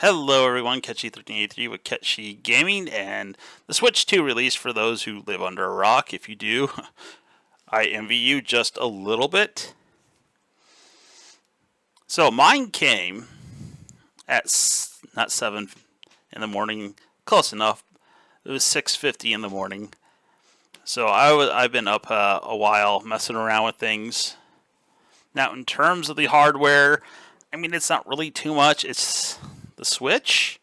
Hello everyone, Ketchy1383 with Ketchy Gaming, and the Switch 2 release for those who live under a rock. If you do, I envy you just a little bit. So mine came at not 7 in the morning, close enough. It was 6:50 in the morning. So I've been up a while messing around with things. Now in terms of the hardware, I mean it's not really too much. It's the Switch.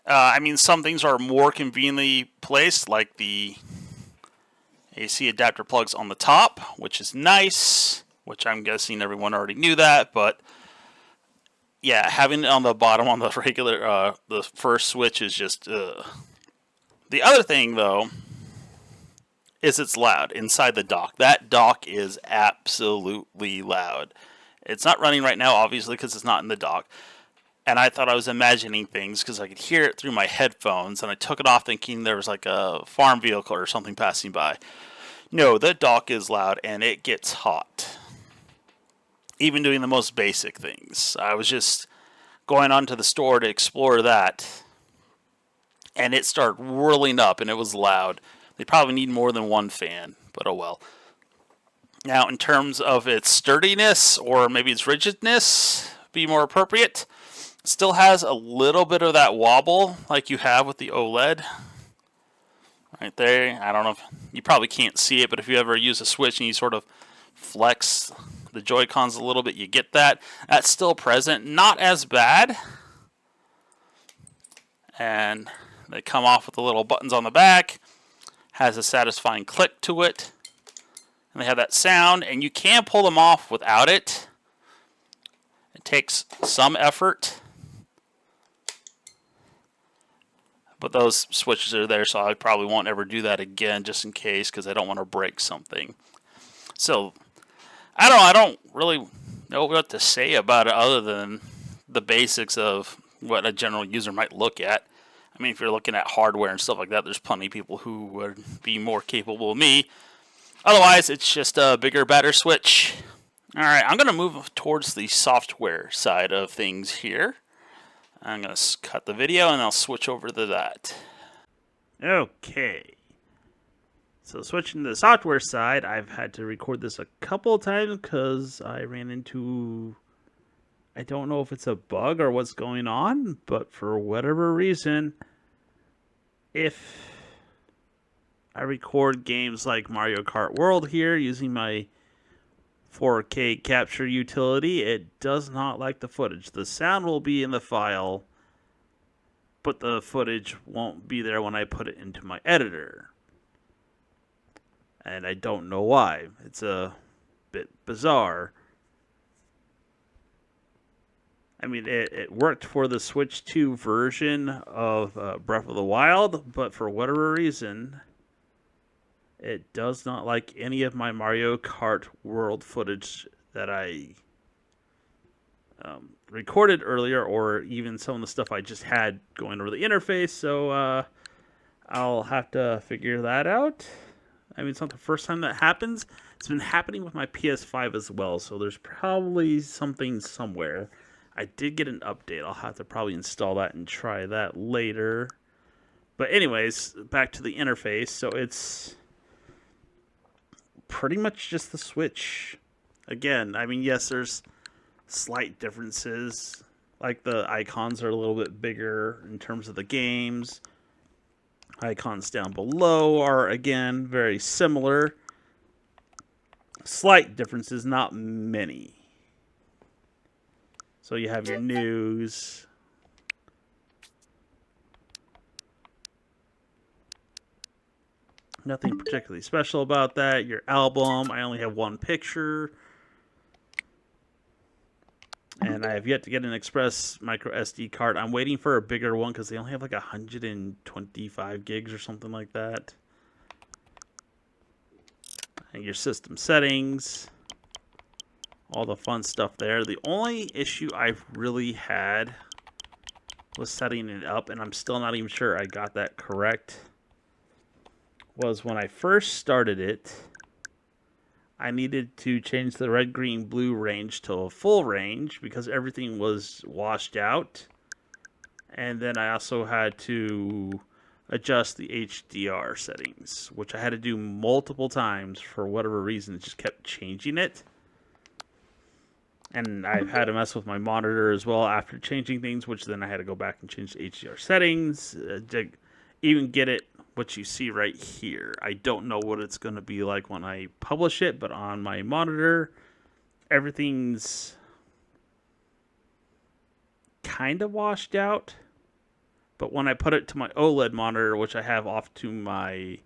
Some things are more conveniently placed, like the AC adapter plugs on the top, which is nice, which I'm guessing everyone already knew that, but yeah, having it on the bottom on the regular, the first Switch is just, The other thing, though, is it's loud inside the dock. That dock is absolutely loud. It's not running right now, obviously, because it's not in the dock. And I thought I was imagining things because I could hear it through my headphones, and I took it off thinking there was like a farm vehicle or something passing by. No, the dock is loud and it gets hot. Even doing the most basic things. I was just going onto the store to explore that, and it started whirling up and it was loud. They probably need more than one fan, but oh well. Now, in terms of its sturdiness, or maybe its rigidness, be more appropriate, still has a little bit of that wobble like you have with the OLED. Right there. I don't know if you probably can't see it, but if you ever use a Switch and you sort of flex the Joy-Cons a little bit, you get that. That's still present. Not as bad. And they come off with the little buttons on the back. Has a satisfying click to it. And they have that sound, and you can pull them off without it. It takes some effort. But those switches are there, so I probably won't ever do that again, just in case, because I don't want to break something. So, I don't really know what to say about it other than the basics of what a general user might look at. I mean, if you're looking at hardware and stuff like that, there's plenty of people who would be more capable than me. Otherwise, it's just a bigger, better Switch. Alright, I'm going to move towards the software side of things here. I'm going to cut the video and I'll switch over to that. Okay. So switching to the software side, I've had to record this a couple of times because I ran into, I don't know if it's a bug or what's going on, but for whatever reason, if I record games like Mario Kart World here using my 4K capture utility, it does not like the footage. The sound will be in the file, but the footage won't be there when I put it into my editor. And I don't know why. It's a bit bizarre. I mean, it worked for the Switch 2 version of Breath of the Wild, but for whatever reason, it does not like any of my Mario Kart World footage that I recorded earlier, or even some of the stuff I just had going over the interface. So I'll have to figure that out. I mean, it's not the first time that happens. It's been happening with my PS5 as well, so there's probably something somewhere. I did get an update. I'll have to probably install that and try that later. But anyways, back to the interface. So it's pretty much just the Switch. Again, I mean, yes, there's slight differences. Like the icons are a little bit bigger in terms of the games. Icons down below are, again, very similar. Slight differences, not many. So you have your news. Nothing particularly special about that. Your album, I only have one picture. And I have yet to get an Express micro SD card. I'm waiting for a bigger one because they only have like 125 gigs or something like that. And your system settings. All the fun stuff there. The only issue I've really had was setting it up, and I'm still not even sure I got that correct, was when I first started it, I needed to change the red, green, blue range to a full range because everything was washed out. And then I also had to adjust the HDR settings, which I had to do multiple times for whatever reason. It just kept changing it. And I've had to mess with my monitor as well after changing things, which then I had to go back and change the HDR settings to even get it what you see right here. I don't know what it's going to be like when I publish it, but on my monitor, everything's kind of washed out. But when I put it to my OLED monitor, which I have off to my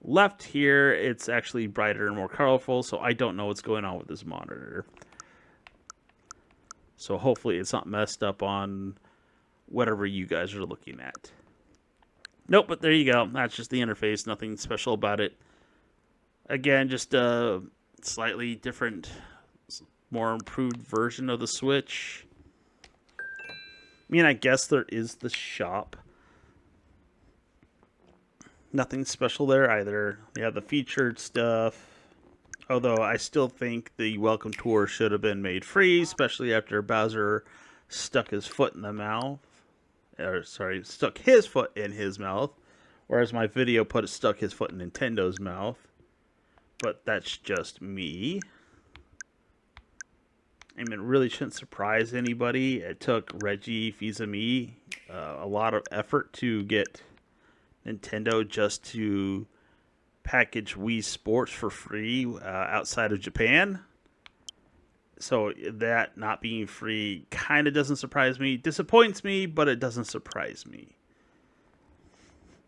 left here, it's actually brighter and more colorful, so I don't know what's going on with this monitor. So hopefully it's not messed up on whatever you guys are looking at. Nope, but there you go. That's just the interface. Nothing special about it. Again, just a slightly different, more improved version of the Switch. I mean, I guess there is the shop. Nothing special there either. Yeah, the featured stuff. Although I still think the welcome tour should have been made free, especially after Bowser stuck his foot in the mouth. Or, sorry, stuck his foot in his mouth. Whereas my video put it stuck his foot in Nintendo's mouth. But that's just me. I mean, it really shouldn't surprise anybody. It took Reggie Fils-Aimé a lot of effort to get Nintendo just to package Wii Sports for free outside of Japan. So that not being free kind of doesn't surprise me. Disappoints me, but it doesn't surprise me.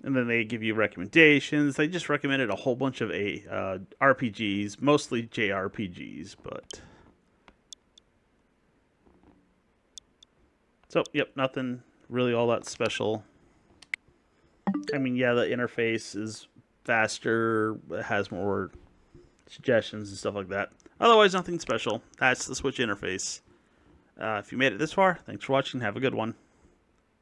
And then they give you recommendations. They just recommended a whole bunch of RPGs, mostly JRPGs, but... So, yep, nothing really all that special. I mean, yeah, the interface is faster, it has more suggestions and stuff like that. Otherwise, nothing special. That's the Switch interface. If you made it this far, thanks for watching. Have a good one.